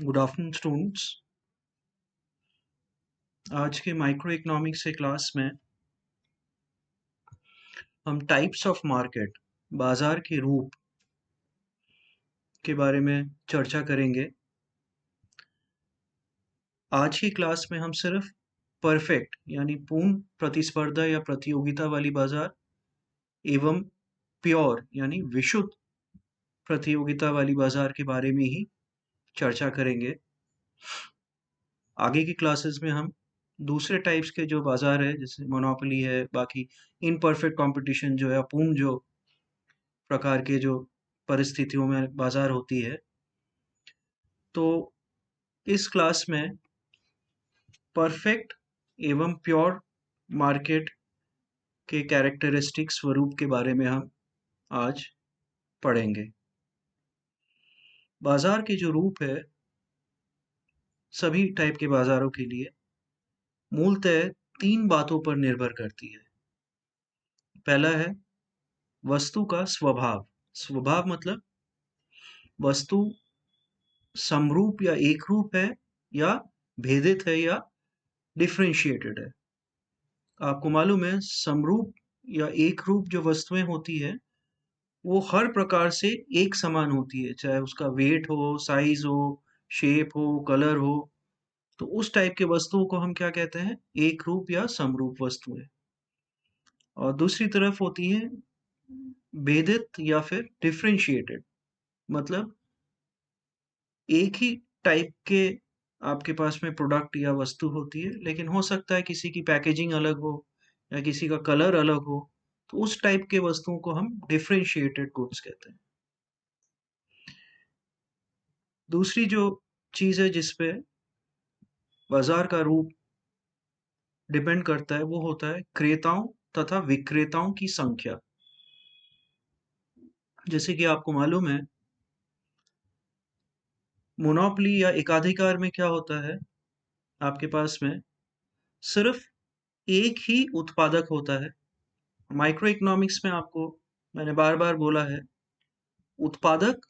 Good afternoon students. आज के micro economics के क्लास में हम टाइप्स ऑफ मार्केट, बाजार के रूप के बारे में चर्चा करेंगे। आज की क्लास में हम सिर्फ परफेक्ट यानी पूर्ण प्रतिस्पर्धा या प्रतियोगिता वाली बाजार एवं प्योर यानी विशुद्ध प्रतियोगिता वाली बाजार के बारे में ही चर्चा करेंगे। आगे की क्लासेस में हम दूसरे टाइप्स के जो बाजार है, जैसे मोनोपोली है, बाकी इनपरफेक्ट कंपटीशन जो है, अपूर्ण जो प्रकार के जो परिस्थितियों में बाजार होती है, तो इस क्लास में परफेक्ट एवं प्योर मार्केट के कैरेक्टरिस्टिक स्वरूप के बारे में हम आज पढ़ेंगे। बाजार के जो रूप है सभी टाइप के बाजारों के लिए मूलतः तीन बातों पर निर्भर करती है। पहला है वस्तु का स्वभाव। स्वभाव मतलब वस्तु समरूप या एकरूप है या भेदित है या डिफरेंशिएटेड है। आपको मालूम है समरूप या एक रूप जो वस्तुएं होती है वो हर प्रकार से एक समान होती है, चाहे उसका वेट हो, साइज हो, शेप हो, कलर हो। तो उस टाइप के वस्तुओं को हम क्या कहते हैं? एक रूप या समरूप वस्तुएं। और दूसरी तरफ होती है भेदित या फिर डिफरेंशिएटेड, मतलब एक ही टाइप के आपके पास में प्रोडक्ट या वस्तु होती है, लेकिन हो सकता है किसी की पैकेजिंग अलग हो या किसी का कलर अलग हो। तो उस टाइप के वस्तुओं को हम डिफरेंशिएटेड गुड्स कहते हैं। दूसरी जो चीज है जिसपे बाजार का रूप डिपेंड करता है वो होता है क्रेताओं तथा विक्रेताओं की संख्या। जैसे कि आपको मालूम है मोनोपोली या एकाधिकार में क्या होता है, आपके पास में सिर्फ एक ही उत्पादक होता है। माइक्रो इकोनॉमिक्स में आपको मैंने बार बार बोला है, उत्पादक,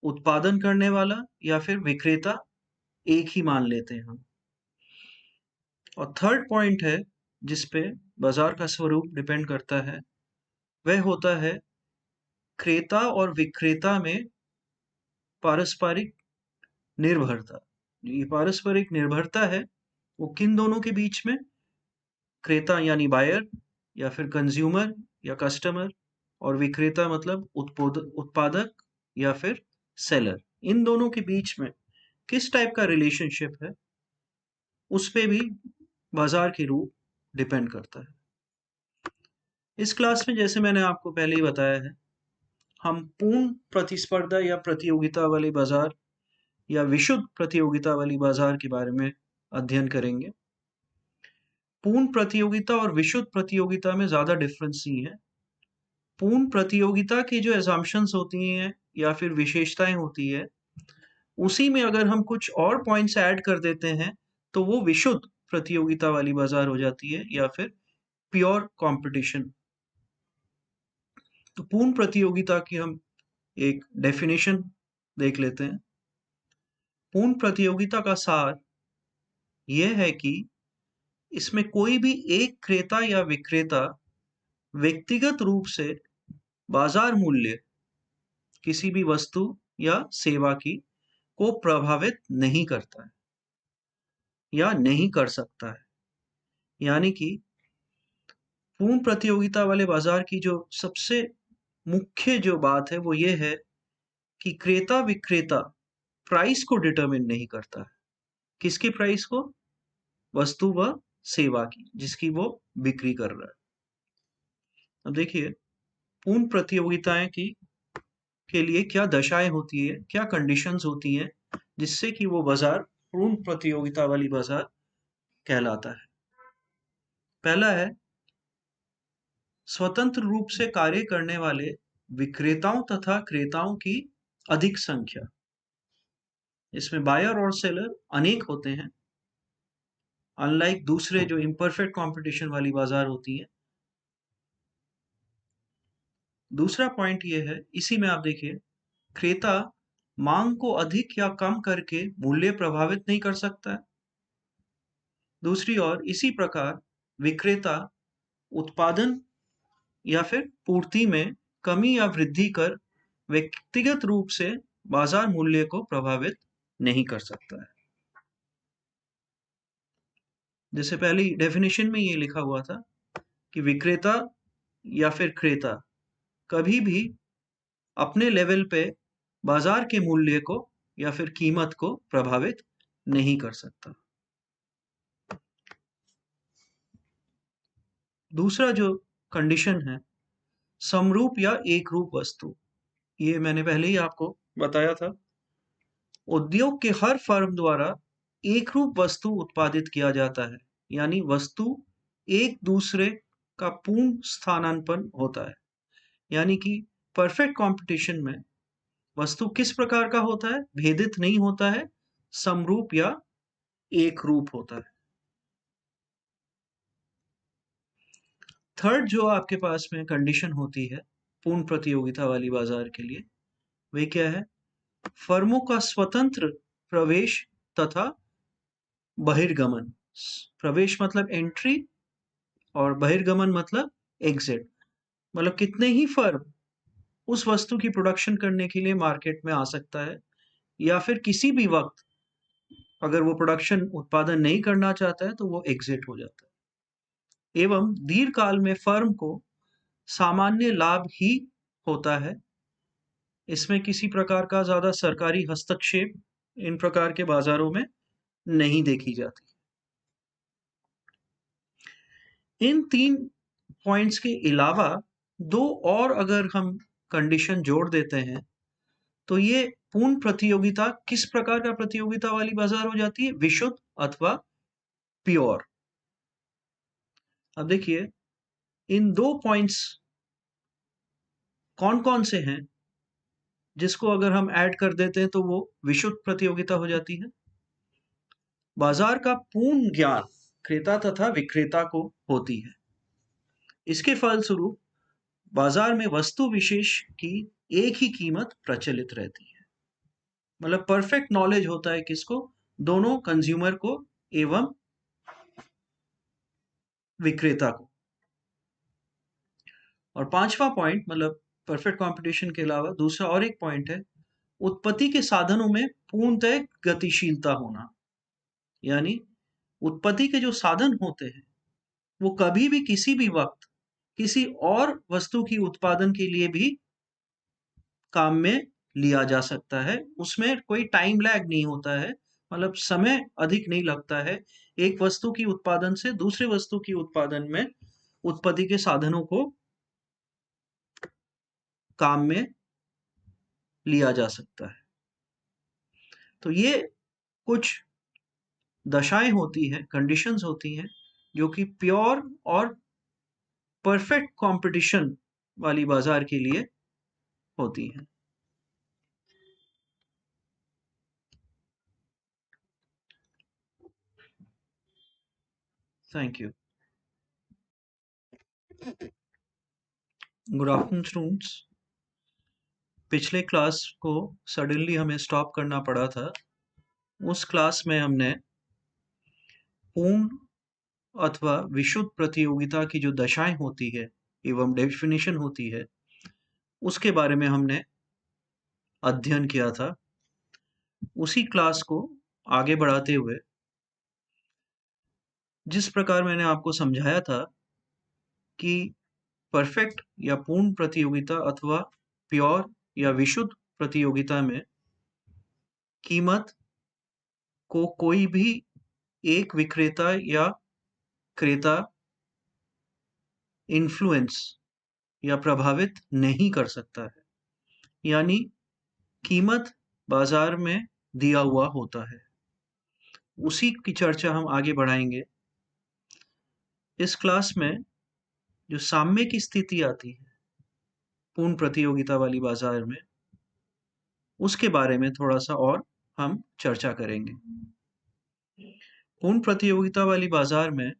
उत्पादन करने वाला या फिर विक्रेता एक ही मान लेते हैं हम। और थर्ड पॉइंट है जिसपे बाजार का स्वरूप डिपेंड करता है, वह होता है क्रेता और विक्रेता में पारस्परिक निर्भरता। ये पारस्परिक निर्भरता है वो किन दोनों के बीच में? क्रेता यानी बायर या फिर कंज्यूमर या कस्टमर, और विक्रेता मतलब उत्पादक या फिर सेलर। इन दोनों के बीच में किस टाइप का रिलेशनशिप है उस पे भी बाजार के रूप डिपेंड करता है। इस क्लास में जैसे मैंने आपको पहले ही बताया है, हम पूर्ण प्रतिस्पर्धा या प्रतियोगिता वाली बाजार या विशुद्ध प्रतियोगिता वाली बाजार के बारे में अध्ययन करेंगे। पूर्ण प्रतियोगिता और विशुद्ध प्रतियोगिता में ज्यादा डिफरेंस नहीं है। पूर्ण प्रतियोगिता की जो assumptions होती हैं या फिर विशेषताएं होती है, उसी में अगर हम कुछ और पॉइंट्स ऐड कर देते हैं तो वो विशुद्ध प्रतियोगिता वाली बाजार हो जाती है या फिर प्योर कंपटीशन। तो पूर्ण प्रतियोगिता की हम एक डेफिनेशन देख लेते हैं। पूर्ण प्रतियोगिता का सार यह है कि इसमें कोई भी एक क्रेता या विक्रेता व्यक्तिगत रूप से बाजार मूल्य किसी भी वस्तु या सेवा की को प्रभावित नहीं करता है या नहीं कर सकता है। यानी कि पूर्ण प्रतियोगिता वाले बाजार की जो सबसे मुख्य जो बात है वो ये है कि क्रेता विक्रेता प्राइस को डिटरमिन नहीं करता है। किसकी प्राइस को? वस्तु व सेवा की जिसकी वो बिक्री कर रहा है। अब देखिए पूर्ण प्रतियोगिताएं की के लिए क्या दशाएं होती है, क्या कंडीशंस होती हैं जिससे कि वो बाजार पूर्ण प्रतियोगिता वाली बाजार कहलाता है। पहला है स्वतंत्र रूप से कार्य करने वाले विक्रेताओं तथा क्रेताओं की अधिक संख्या। इसमें बायर और सेलर अनेक होते हैं, अनलाइक दूसरे जो इम्परफेक्ट कंपटीशन वाली बाजार होती है। दूसरा पॉइंट ये है, इसी में आप देखिए क्रेता मांग को अधिक या कम करके मूल्य प्रभावित नहीं कर सकता है। दूसरी ओर इसी प्रकार विक्रेता उत्पादन या फिर पूर्ति में कमी या वृद्धि कर व्यक्तिगत रूप से बाजार मूल्य को प्रभावित नहीं कर सकता है। जैसे पहली डेफिनेशन में ये लिखा हुआ था कि विक्रेता या फिर क्रेता कभी भी अपने लेवल पे बाजार के मूल्य को या फिर कीमत को प्रभावित नहीं कर सकता। दूसरा जो कंडीशन है, समरूप या एक रूप वस्तु, ये मैंने पहले ही आपको बताया था। उद्योग के हर फर्म द्वारा एक रूप वस्तु उत्पादित किया जाता है, यानी वस्तु एक दूसरे का पूर्ण स्थानांतरण होता है। यानी कि परफेक्ट कंपटीशन में वस्तु किस प्रकार का होता है? भेदित नहीं होता है, समरूप या एक रूप होता है। थर्ड जो आपके पास में कंडीशन होती है पूर्ण प्रतियोगिता वाली बाजार के लिए, वे क्या है? फर्मों का स्वतंत्र प्रवेश तथा बहिर्गमन। प्रवेश मतलब एंट्री और बहिर्गमन मतलब एग्जिट। मतलब कितने ही फर्म उस वस्तु की प्रोडक्शन करने के लिए मार्केट में आ सकता है, या फिर किसी भी वक्त अगर वो प्रोडक्शन उत्पादन नहीं करना चाहता है तो वो एग्जिट हो जाता है। एवं दीर्घकाल में फर्म को सामान्य लाभ ही होता है। इसमें किसी प्रकार का ज्यादा सरकारी हस्तक्षेप इन प्रकार के बाजारों में नहीं देखी जाती। इन 3 पॉइंट्स के अलावा 2 और अगर हम कंडीशन जोड़ देते हैं तो ये पूर्ण प्रतियोगिता किस प्रकार का प्रतियोगिता वाली बाजार हो जाती है? विशुद्ध अथवा प्योर। अब देखिए इन 2 पॉइंट्स कौन कौन से हैं जिसको अगर हम ऐड कर देते हैं तो वो विशुद्ध प्रतियोगिता हो जाती है। बाजार का पूर्ण ज्ञान क्रेता तथा विक्रेता को होती है। इसके फलस्वरूप बाजार में वस्तु विशेष की एक ही कीमत प्रचलित रहती है। मतलब परफेक्ट नॉलेज होता है किसको? दोनों कंज्यूमर को एवं विक्रेता को। और 5वां पॉइंट मतलब परफेक्ट कंपटीशन के अलावा दूसरा और एक पॉइंट है, उत्पत्ति के साधनों में पूर्णतः गतिशीलता होना। यानी उत्पत्ति के जो साधन होते हैं वो कभी भी किसी भी वक्त किसी और वस्तु की उत्पादन के लिए भी काम में लिया जा सकता है। उसमें कोई टाइम लैग नहीं होता है, मतलब समय अधिक नहीं लगता है एक वस्तु की उत्पादन से दूसरे वस्तु की उत्पादन में उत्पत्ति के साधनों को काम में लिया जा सकता है। तो ये कुछ दशाएं होती हैं, कंडीशंस होती हैं जो कि प्योर और परफेक्ट कंपटीशन वाली बाजार के लिए होती हैं। Thank you. Good afternoon students. पिछले क्लास को सडनली हमें स्टॉप करना पड़ा था। उस क्लास में हमने पूर्ण अथवा विशुद्ध प्रतियोगिता की जो दशाएं होती है एवं डेफिनेशन होती है उसके बारे में हमने अध्ययन किया था। उसी क्लास को आगे बढ़ाते हुए जिस प्रकार मैंने आपको समझाया था कि परफेक्ट या पूर्ण प्रतियोगिता अथवा प्योर या विशुद्ध प्रतियोगिता में कीमत को कोई भी एक विक्रेता या क्रेता इन्फ्लुएंस या प्रभावित नहीं कर सकता है। यानी कीमत बाजार में दिया हुआ होता है। उसी की चर्चा हम आगे बढ़ाएंगे। इस क्लास में जो साम्य की स्थिति आती है पूर्ण प्रतियोगिता वाली बाजार में, उसके बारे में थोड़ा सा और हम चर्चा करेंगे। पूर्ण प्रतियोगिता वाली बाजार में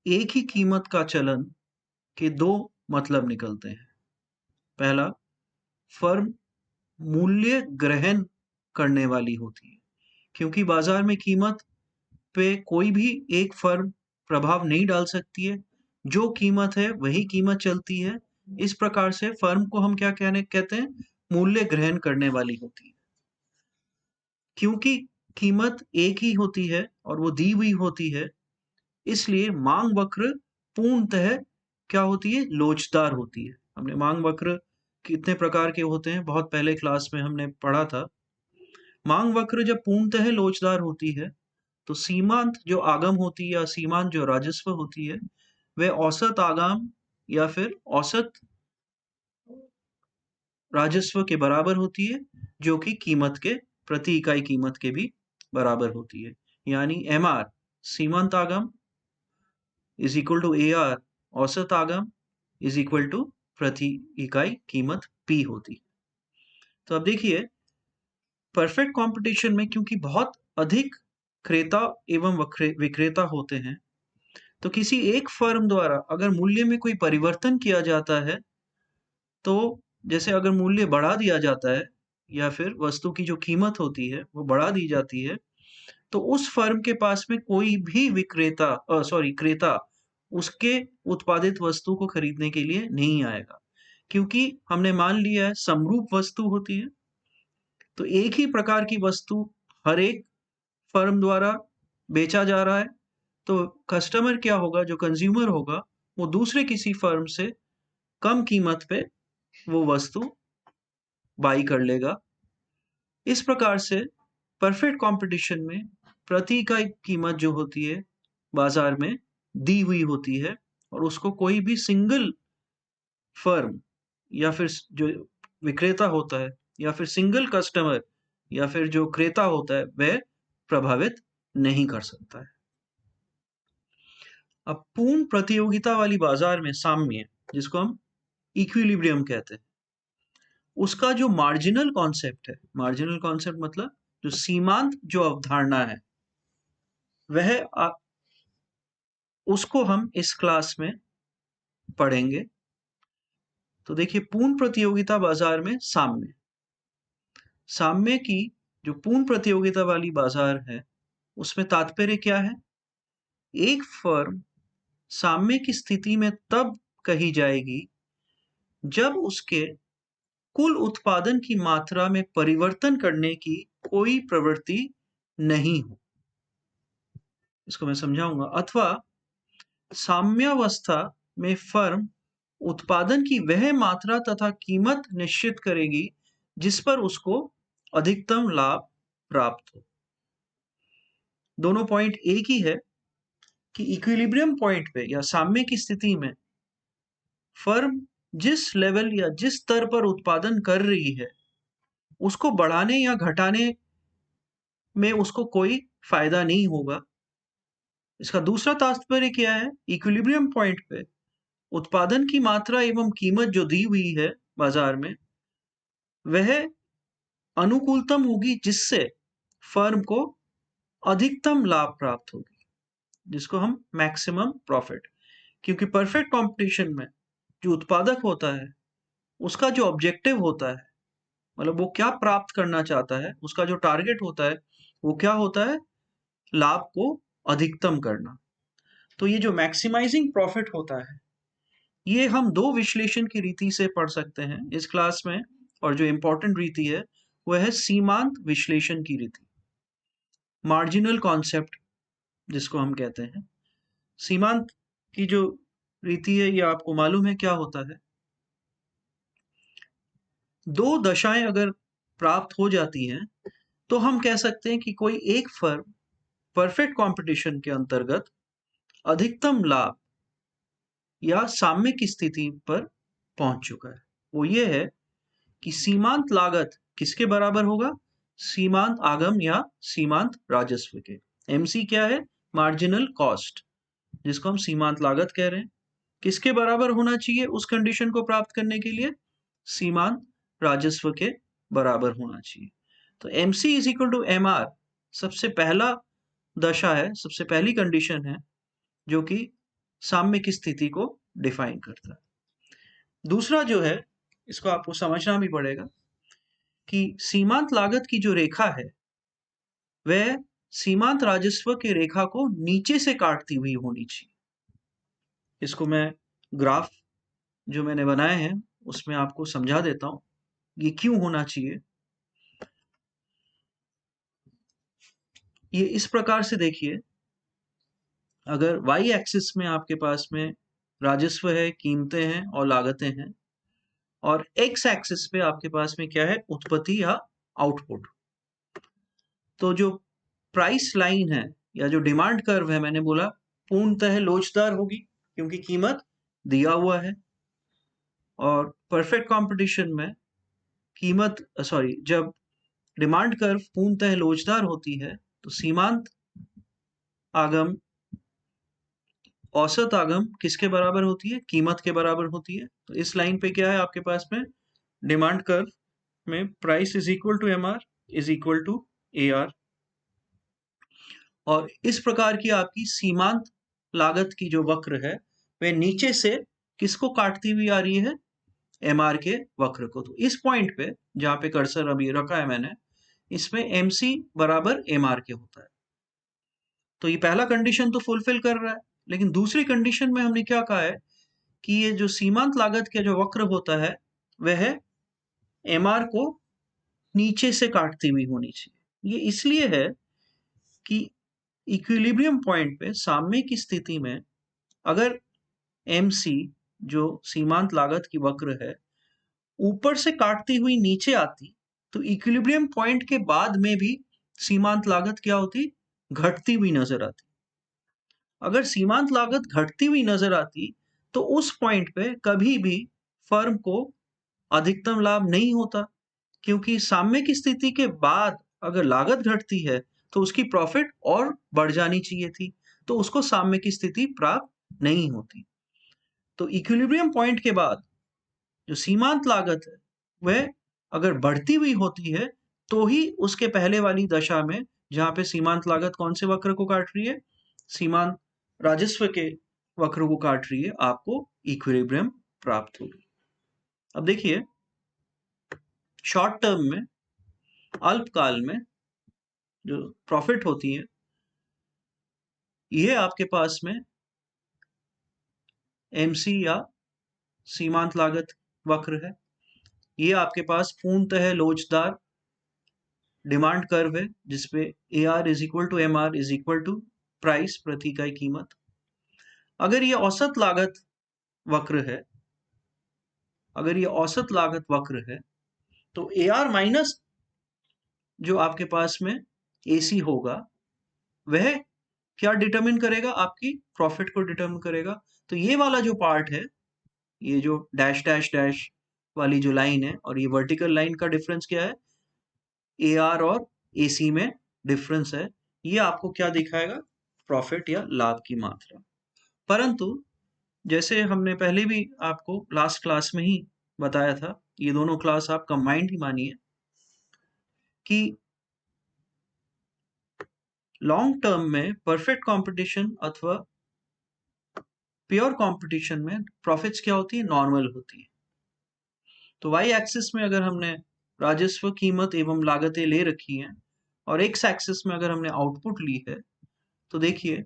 एक ही कीमत का चलन के 2 मतलब निकलते हैं। पहला, फर्म मूल्य ग्रहण करने वाली होती है, क्योंकि बाजार में कीमत पे कोई भी एक फर्म प्रभाव नहीं डाल सकती है। जो कीमत है वही कीमत चलती है। इस प्रकार से फर्म को हम क्या कहते हैं, मूल्य ग्रहण करने वाली होती है। क्योंकि कीमत एक ही होती है और वो दी हुई होती है, इसलिए मांग वक्र पूर्णतः क्या होती है, लोचदार होती है। हमने मांग वक्र कितने प्रकार के होते हैं बहुत पहले क्लास में हमने पढ़ा था। मांग वक्र जब पूर्णतः लोचदार होती है तो सीमांत जो आगम होती है या सीमांत जो राजस्व होती है वह औसत आगम या फिर औसत राजस्व के बराबर होती है, जो कि कीमत के प्रति इकाई कीमत के भी बराबर होती है। यानी एम आर सीमांत आगम is equal to A R औसत आगम इज इक्वल टू प्रति इकाई कीमत पी होती है। तो अब देखिए, परफेक्ट कंपटीशन में क्योंकि बहुत अधिक क्रेता एवं विक्रेता होते हैं, तो किसी एक फर्म द्वारा अगर मूल्य में कोई परिवर्तन किया जाता है, तो जैसे अगर मूल्य बढ़ा दिया जाता है या फिर वस्तु की जो कीमत होती है वो बढ़ा दी जाती है, तो उस फर्म के पास में कोई भी क्रेता उसके उत्पादित वस्तु को खरीदने के लिए नहीं आएगा, क्योंकि हमने मान लिया है समरूप वस्तु होती है। तो एक ही प्रकार की वस्तु हर एक फर्म द्वारा बेचा जा रहा है, तो कस्टमर क्या होगा, जो कंज्यूमर होगा, वो दूसरे किसी फर्म से कम कीमत पे वो वस्तु बाई कर लेगा। इस प्रकार से परफेक्ट कंपटीशन में प्रति इकाई कीमत जो होती है बाजार में दी हुई होती है, और उसको कोई भी सिंगल फर्म या फिर जो विक्रेता होता है या फिर सिंगल कस्टमर या फिर जो क्रेता होता है वह प्रभावित नहीं कर सकता है। अब पूर्ण प्रतियोगिता वाली बाजार में साम्य, जिसको हम इक्विलिब्रियम कहते हैं, उसका जो मार्जिनल कॉन्सेप्ट है, मार्जिनल कॉन्सेप्ट मतलब जो सीमांत जो अवधारणा है, वह उसको हम इस क्लास में पढ़ेंगे। तो देखिए, पूर्ण प्रतियोगिता बाजार में साम्य, साम्य की जो पूर्ण प्रतियोगिता वाली बाजार है उसमें तात्पर्य क्या है, एक फर्म साम्य की स्थिति में तब कही जाएगी जब उसके कुल उत्पादन की मात्रा में परिवर्तन करने की कोई प्रवृत्ति नहीं हो। इसको मैं समझाऊंगा। अथवा साम्यावस्था में फर्म उत्पादन की वह मात्रा तथा कीमत निश्चित करेगी जिस पर उसको अधिकतम लाभ प्राप्त हो। दोनों पॉइंट एक ही है कि इक्विलिब्रियम पॉइंट पे या साम्य की स्थिति में फर्म जिस लेवल या जिस स्तर पर उत्पादन कर रही है उसको बढ़ाने या घटाने में उसको कोई फायदा नहीं होगा। इसका दूसरा तात्पर्य क्या है, इक्विलिब्रियम पॉइंट पे उत्पादन की मात्रा एवं कीमत जो दी हुई है बाजार में वह अनुकूलतम होगी जिससे फर्म को अधिकतम लाभ प्राप्त होगी, जिसको हम मैक्सिमम प्रॉफिट। क्योंकि परफेक्ट कंपटीशन में जो उत्पादक होता है उसका जो ऑब्जेक्टिव होता है, मतलब वो क्या प्राप्त करना चाहता है, उसका जो टारगेट होता है वो क्या होता है, लाभ को अधिकतम करना। तो ये जो मैक्सिमाइजिंग प्रॉफिट होता है ये हम दो विश्लेषण की रीति से पढ़ सकते हैं इस क्लास में, और जो इंपॉर्टेंट रीति है वह है सीमांत विश्लेषण की रीति, मार्जिनल कॉन्सेप्ट जिसको हम कहते हैं। सीमांत की जो रीति है ये आपको मालूम है क्या होता है, दो दशाएं अगर प्राप्त हो जाती हैं तो हम कह सकते हैं कि कोई एक फर्म परफेक्ट कंपटीशन के अंतर्गत अधिकतम लाभ या साम्य की स्थिति पर पहुंच चुका है। वो ये है कि सीमांत लागत किसके बराबर होगा, सीमांत आगम या सीमांत राजस्व के। एमसी क्या है, मार्जिनल कॉस्ट, जिसको हम सीमांत लागत कह रहे हैं, किसके बराबर होना चाहिए उस कंडीशन को प्राप्त करने के लिए, सीमांत राजस्व के बराबर होना चाहिए। तो MC is equal to M R सबसे पहला दशा है, सबसे पहली कंडीशन है जो कि साम्य की स्थिति को डिफाइन करता है। दूसरा जो है, इसको आपको समझना भी पड़ेगा कि सीमांत लागत की जो रेखा है वह सीमांत राजस्व की रेखा को नीचे से काटती हुई होनी चाहिए। इसको मैं ग्राफ जो मैंने बनाए हैं उसमें आपको समझा देता हूं ये क्यों होना चाहिए। ये इस प्रकार से देखिए, अगर वाई एक्सिस में आपके पास में राजस्व है, कीमतें हैं और लागतें हैं, और एक्स एक्सिस पे आपके पास में क्या है, उत्पत्ति या आउटपुट। तो जो प्राइस लाइन है या जो डिमांड कर्व है, मैंने बोला पूर्णतः लोचदार होगी क्योंकि कीमत दिया हुआ है। और परफेक्ट कंपटीशन में जब डिमांड कर्व पूर्णतः लोचदार होती है तो सीमांत आगम, औसत आगम किसके बराबर होती है, कीमत के बराबर होती है। तो इस लाइन पे क्या है आपके पास में, डिमांड कर्व में price is equal to M R is equal to A R. और इस प्रकार की आपकी सीमांत लागत की जो वक्र है वह नीचे से किसको काटती हुई आ रही है, एम आर के वक्र को। तो इस पॉइंट पे जहां पे कर्सर अभी रखा है मैंने, इसमें एम सी बराबर एम आर के होता है। तो ये पहला कंडीशन तो फुलफिल कर रहा है, लेकिन दूसरी कंडीशन में हमने क्या कहा है कि ये जो सीमांत लागत का जो वक्र होता है वह एम आर को नीचे से काटती हुई होनी चाहिए। ये इसलिए है कि इक्विलिब्रियम पॉइंट पे साम्य की स्थिति में अगर एम सी जो सीमांत लागत की वक्र है ऊपर से काटती हुई नीचे आती, तो इक्विलिब्रियम पॉइंट के बाद में भी सीमांत लागत क्या होती, घटती हुई नजर आती। अगर सीमांत लागत घटती हुई नजर आती तो उस पॉइंट पे कभी भी फर्म को अधिकतम लाभ नहीं होता, क्योंकि साम्य की स्थिति के बाद अगर लागत घटती है तो उसकी प्रॉफिट और बढ़ जानी चाहिए थी, तो उसको साम्य की स्थिति प्राप्त नहीं होती। तो इक्विलिब्रियम पॉइंट के बाद जो सीमांत लागत है वह अगर बढ़ती हुई होती है तो ही उसके पहले वाली दशा में, जहां पे सीमांत लागत कौन से वक्र को काट रही है, सीमांत राजस्व के वक्र को काट रही है, आपको इक्विलिब्रियम प्राप्त होगी। अब देखिए, शॉर्ट टर्म में, अल्पकाल में जो प्रॉफिट होती है, ये आपके पास में एमसी या सीमांत लागत वक्र है। ये आपके पास पूर्णतः लोचदार डिमांड कर्व है जिसपे A R is equal to M R is equal to price प्रति इकाई कीमत। अगर ये औसत लागत वक्र है, अगर ये औसत लागत वक्र है तो ए आर माइनस जो आपके पास में ए सी होगा वह क्या डिटरमिन करेगा, आपकी प्रॉफिट को डिटरमिन करेगा। तो ये वाला जो पार्ट है, ये जो डैश डैश डैश वाली जो लाइन है और ये वर्टिकल लाइन का डिफरेंस क्या है, ए आर और ए सी में डिफरेंस है। ये आपको क्या दिखाएगा, प्रॉफिट या लाभ की मात्रा। परंतु जैसे हमने पहले भी आपको लास्ट क्लास में ही बताया था, ये दोनों क्लास आप कंबाइंड ही मानिए, कि लॉन्ग टर्म में परफेक्ट कंपटीशन अथवा प्योर कंपटीशन में प्रॉफिट्स क्या होती है, नॉर्मल होती है। तो वाई एक्सिस में अगर हमने राजस्व, कीमत एवं लागतें ले रखी हैं और एक्स एक्सिस में अगर हमने आउटपुट ली है, तो देखिए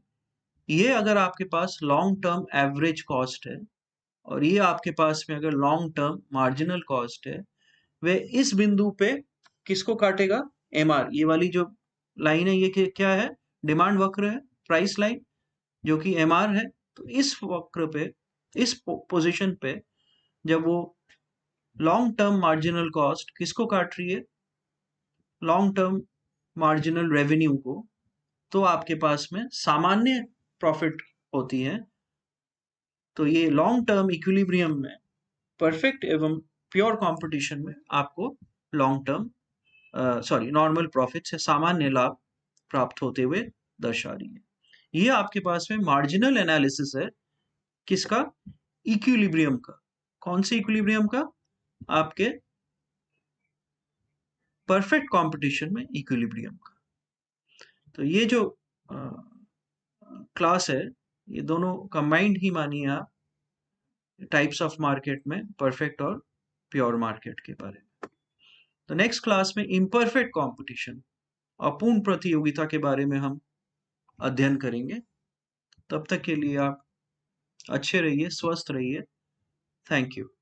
ये अगर आपके पास लॉन्ग टर्म एवरेज कॉस्ट है और ये आपके पास में अगर लॉन्ग टर्म मार्जिनल कॉस्ट है, वे इस बिंदु पे किसको काटेगा, एम आर। ये वाली जो लाइन है ये क्या है, डिमांड वक्र है, प्राइस लाइन जो कि एम आर है। तो इस वक्र पे, इस पोजीशन पे जब वो लॉन्ग टर्म मार्जिनल कॉस्ट किसको काट रही है, लॉन्ग टर्म मार्जिनल रेवेन्यू को, तो आपके पास में सामान्य प्रॉफिट होती है। तो ये लॉन्ग टर्म इक्विलिब्रियम में परफेक्ट एवं प्योर कंपटीशन में आपको लॉन्ग टर्म नॉर्मल प्रॉफिट से सामान्य लाभ प्राप्त होते हुए दर्शा रही है। ये आपके पास में मार्जिनल एनालिसिस है किसका, इक्विलिब्रियम का। कौन से इक्विलिब्रियम का, आपके परफेक्ट कंपटीशन में इक्विलिब्रियम का। तो ये जो क्लास है ये दोनों कंबाइंड ही मानिए आप, टाइप्स ऑफ मार्केट में परफेक्ट और प्योर मार्केट के बारे में। तो नेक्स्ट क्लास में इम्परफेक्ट कंपटीशन, अपूर्ण प्रतियोगिता के बारे में हम अध्ययन करेंगे। तब तक के लिए आप अच्छे रहिए, स्वस्थ रहिए। Thank you.